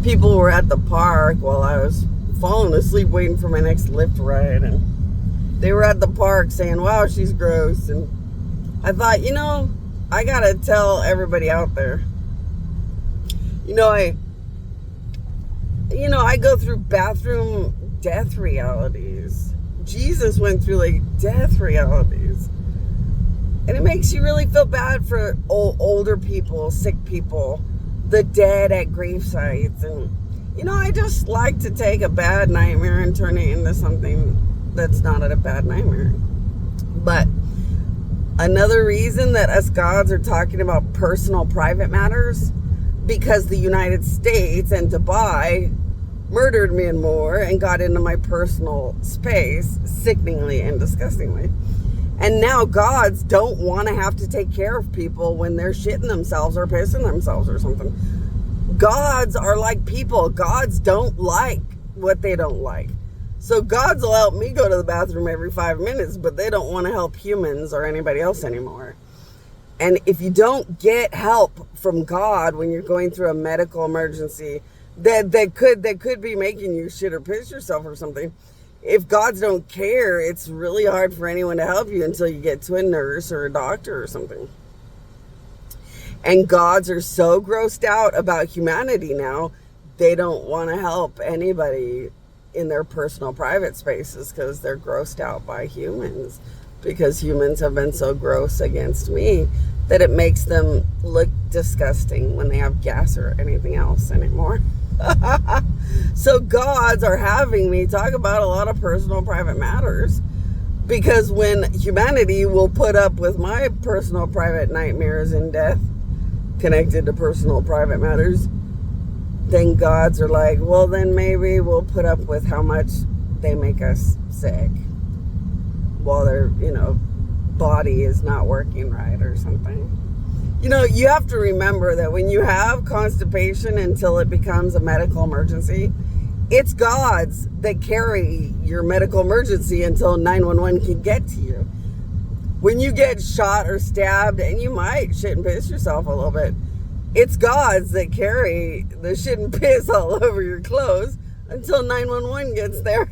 people were at the park while I was falling asleep waiting for my next Lyft ride, and they were at the park saying, wow, she's gross. And I thought, I gotta tell everybody out there, I go through bathroom death realities. Jesus went through like death realities. And it makes you really feel bad for older people, sick people, the dead at grave sites. And, I just like to take a bad nightmare and turn it into something that's not a bad nightmare. But another reason that us gods are talking about personal private matters, because the United States and Dubai murdered me and more and got into my personal space sickeningly and disgustingly. And now gods don't want to have to take care of people when they're shitting themselves or pissing themselves or something. Gods are like people. Gods don't like what they don't like. So gods will help me go to the bathroom every 5 minutes, but they don't want to help humans or anybody else anymore. And if you don't get help from God when you're going through a medical emergency that could be making you shit or piss yourself or something, if gods don't care, it's really hard for anyone to help you until you get to a nurse or a doctor or something. And gods are so grossed out about humanity now, they don't want to help anybody in their personal private spaces because they're grossed out by humans, because humans have been so gross against me that it makes them look disgusting when they have gas or anything else anymore. So gods are having me talk about a lot of personal private matters, because when humanity will put up with my personal private nightmares and death connected to personal private matters, then gods are like, well, then maybe we'll put up with how much they make us sick while their, body is not working right or something. You have to remember that when you have constipation until it becomes a medical emergency, it's gods that carry your medical emergency until 911 can get to you. When you get shot or stabbed, and you might shit and piss yourself a little bit, it's gods that carry the shit and piss all over your clothes until 911 gets there.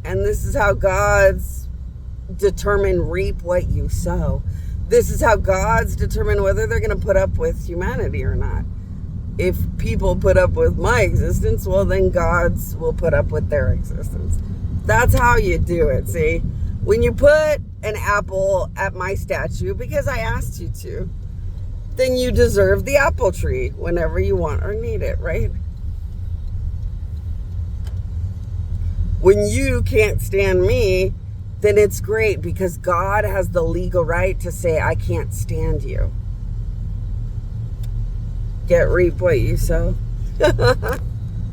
And this is how gods determine reap what you sow. This is how gods determine whether they're going to put up with humanity or not. If people put up with my existence, well, then gods will put up with their existence. That's how you do it, see? When you put an apple at my statue because I asked you to, then you deserve the apple tree whenever you want or need it, right? When you can't stand me, then it's great because God has the legal right to say, I can't stand you. Reap what you sow.